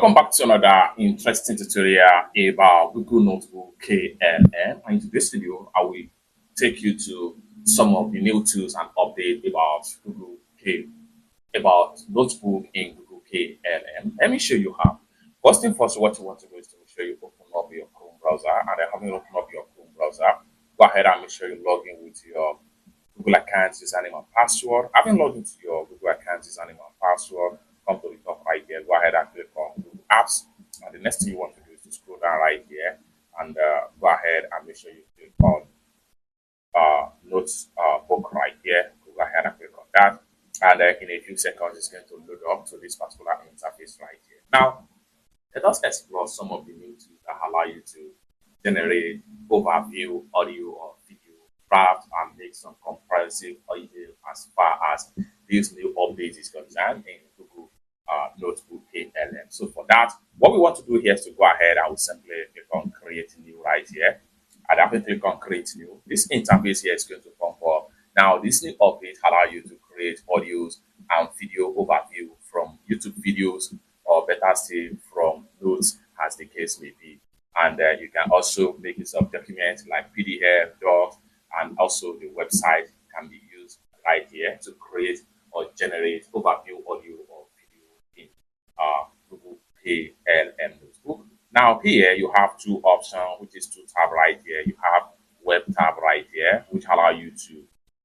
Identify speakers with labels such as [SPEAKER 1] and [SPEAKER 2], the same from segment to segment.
[SPEAKER 1] Welcome back to another interesting tutorial about Google Notebook KLM. And in this video, I will take you to some of the new tools and update about about Notebook in Google KLM. Let me show you how. First thing first, what you want to do is to make sure you open up your Chrome browser, and then having opened up your Chrome browser, go ahead and make sure you log in with your Google account username and password. Having logged into your Google account username and password, come to the top right here, go ahead and click on Google Apps. And the next thing you want to do is to scroll down right here and go ahead and make sure you click on Notes book right here. Go ahead and click on that. And in a few seconds, it's going to load up to this particular interface right here. Now, let us explore some of the new tools that allow you to generate overview, audio, or video, draft, and make some comprehensive audio as far as this new update is concerned in Google Notebook KLM. So for that, what we want to do here is to go ahead and we'll simply click on Create New right here. And after click on Create New, this interface here is going to come up. Now, this new update allows you to create audios and video overview from YouTube videos, or better still from notes, as the case may be. And you can also make use of documents like PDF, docs, and also the website can be used right here to create or generate overview audio or video in Google KLM Notebook. Now here you have two options, which is two tab right here. You have web tab right here, which allow you to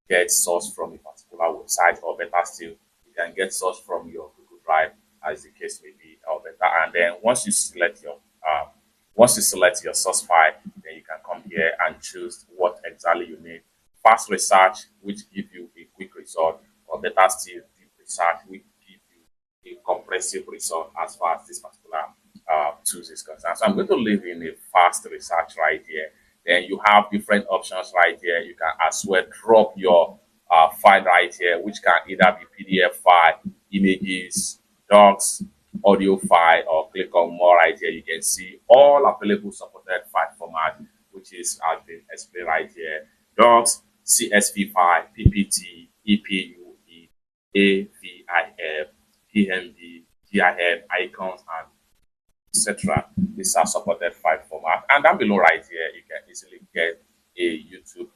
[SPEAKER 1] get source from a particular website, or better still, you can get source from your Google Drive, as the case may be, or better. And then once you select your source file, then you can come here and choose what exactly you need. Fast research, which give you a quick result, or better still, deep research, which give you a comprehensive result as far as this particular tools is concerned. So I'm going to leave in a fast research right here. Then you have different options right here. You can as well drop your file right here, which can either be PDF file, images, docs, audio file, or click on more right here. You can see all available supported file format, which is has been explained right here: docs, CSV file, PPT, EPUB, AVIF, PNG, GIF, icons, and etc. These are supported file format. And down below right here, you can easily get a YouTube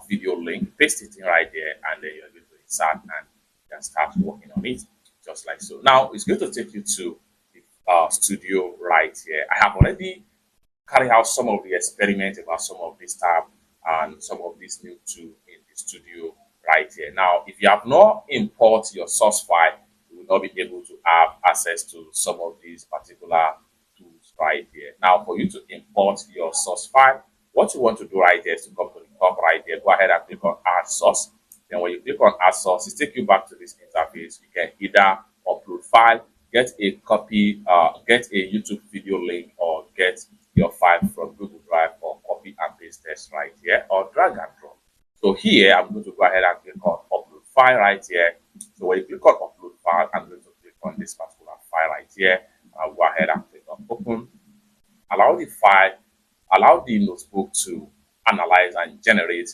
[SPEAKER 1] video link, paste it in right here, and then you're going to insert and you can start working on it just like so. Now it's going to take you to the studio right here. I have already carried out some of the experiments about some of this tab and some of these new tools in the studio right here. Now, if you have not imported your source file, you will not be able to have access to some of these particular tools right here. Now, for you to import your source file, what you want to do right here is to come to the top right here, go ahead and click on Add Source. Then when you click on Add Source, it takes you back to this interface. You can either upload file, get a copy, get a YouTube video link, or get your file from Google Drive, or copy and paste this right here, or drag and drop. So here, I'm going to go ahead and click on Upload File right here. So when you click on Upload File, I'm going to click on this particular file right here. I'll go ahead and click on Open. Allow the notebook to analyze and generate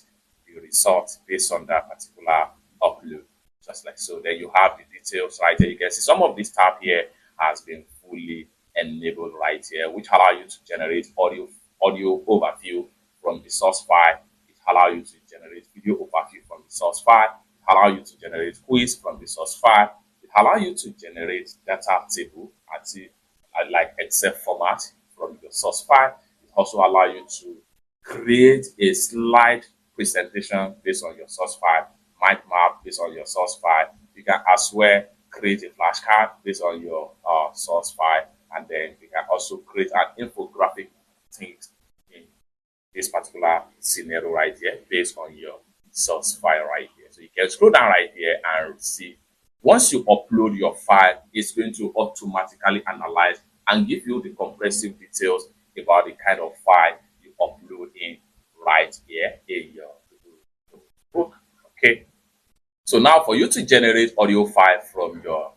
[SPEAKER 1] the results based on that particular upload, just like so. Then you have the details right here. You can see some of this tab here has been fully enabled right here, which allow you to generate audio overview from the source file. It allow you to generate video overview from the source file. It allow you to generate quiz from the source file. It allow you to generate data table like Excel format from your source file. It also allow you to create a slide presentation based on your source file, mind map based on your source file. You can as well create a flashcard based on your source file, and then you can also create an infographic thing in this particular scenario right here based on your source file right here. So you can scroll down right here and see. Once you upload your file, it's going to automatically analyze and give you the comprehensive details about the kind of file you upload in right here in your book. Okay. So now for you to generate audio file from your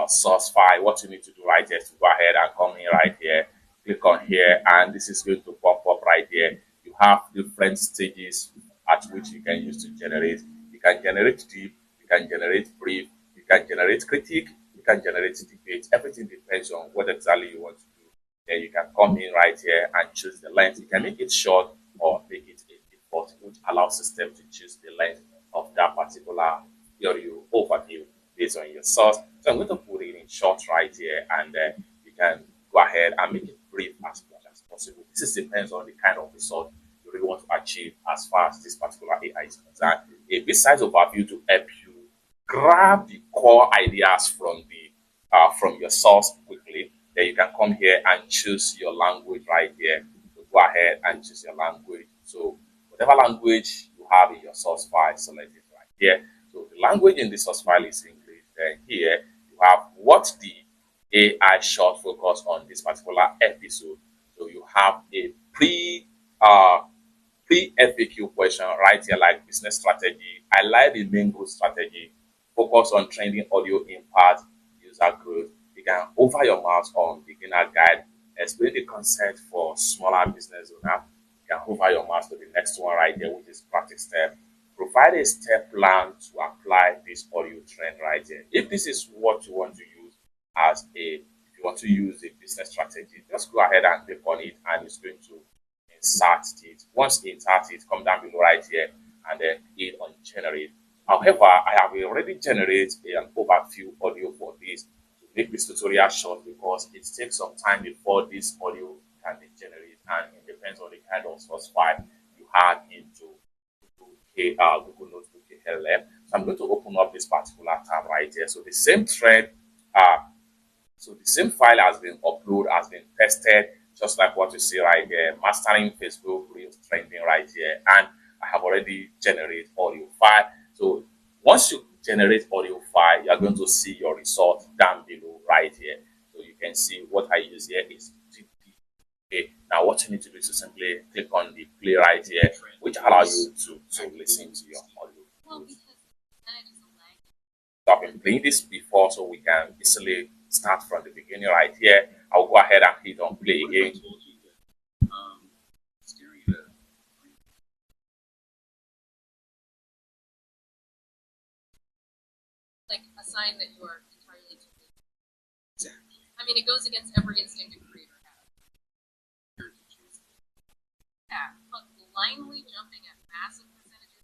[SPEAKER 1] source file, what you need to do right here is to go ahead and come in right here, click on here, and this is going to pop up right here. You have different stages at which you can use to generate. You can generate deep, you can generate brief, you can generate critique, you can generate debate. Everything depends on what exactly you want to do. Then you can come in right here and choose the length. You can make it short or make it a default, which allows system to choose the length of that particular audio overview based on your source. So I'm going to put it in short right here, and you can go ahead and make it brief as much as possible. This depends on the kind of result you really want to achieve as far as this particular AI is concerned. A besides overview to help you grab the core ideas from your source quickly. Then you can come here and choose your language right here. So go ahead and choose your language. So whatever language you have in your source file, select it right here. So the language in the source file is English. Then here you have what the AI short focus on this particular episode. So you have a pre-FAQ question right here, like business strategy. I like the main goal strategy. Focus on trending audio impact, user growth. You can over your mouse on beginner guide. Explain the concept for smaller business owner. You can hover your mouse to the next one right there, which is practice step. Provide a step plan to apply this audio trend right here. If this is what you want to use if you want to use a business strategy, just go ahead and click on it, and it's going to insert it. Once you insert it, come down below right here and then hit on generate. However, I have already generated an overview audio for this to make this tutorial short, because it takes some time before this audio can be generated, and it depends on the kind of source file you have into Google NotebookLM. So I'm going to open up this particular tab right here. So the same thread, so the same file has been uploaded, has been tested, just like what you see right here, mastering Facebook Reels trending right here, and I have already generated audio file. So once you generate audio file, you are going to see your result down below right here. So you can see what I use here is GP. Now what you need to do is to simply click on the play right here, which allows you to listen to your audio. So I've been playing this before, so we can easily start from the beginning right here. I'll go ahead and hit on play again.
[SPEAKER 2] Like a sign that you are entirely too big. Exactly. I mean, it goes against every instinct a creator has. Yeah, but blindly jumping at massive percentages.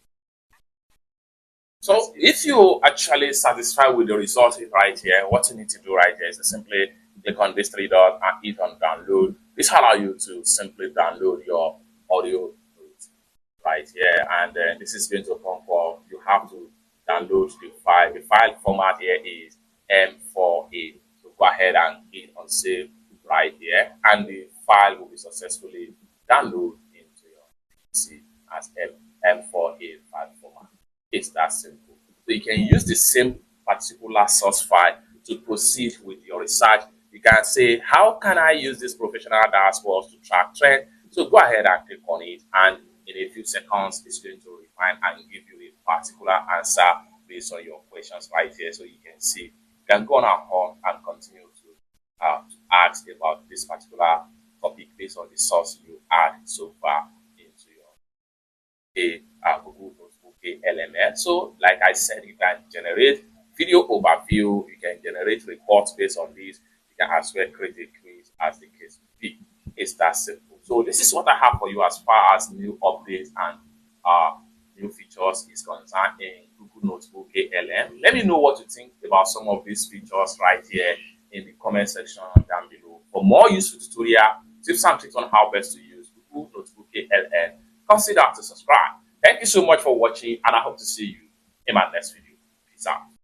[SPEAKER 1] So if you actually satisfied with the result right here, what you need to do right here is to simply click on this three dot and hit on download. This allows you to simply download your audio right here, and then this is going to come for you have to download the file. The file format here is M4A. So go ahead and hit on save right here, and the file will be successfully downloaded into your PC as M4A file format. It's that simple. So you can use the same particular source file to proceed with your research. You can say, how can I use this professional dashboard to track trend? So go ahead and click on it, and in a few seconds, it's going to refine and give you a particular answer based on your questions right here. So you can see, you can go on and continue to ask about this particular topic based on the source you add so far into your Google NotebookLM's. So like I said, you can generate video overview, you can generate reports based on this, you can as well create a quiz as the case may be. It's that simple. So this is what I have for you as far as new updates and new features is concerned in Google NotebookLM. Let me know what you think about some of these features right here in the comment section down below. For more useful tutorial, tips and tricks on how best to use Google NotebookLM, consider to subscribe. Thank you so much for watching, and I hope to see you in my next video. Peace out.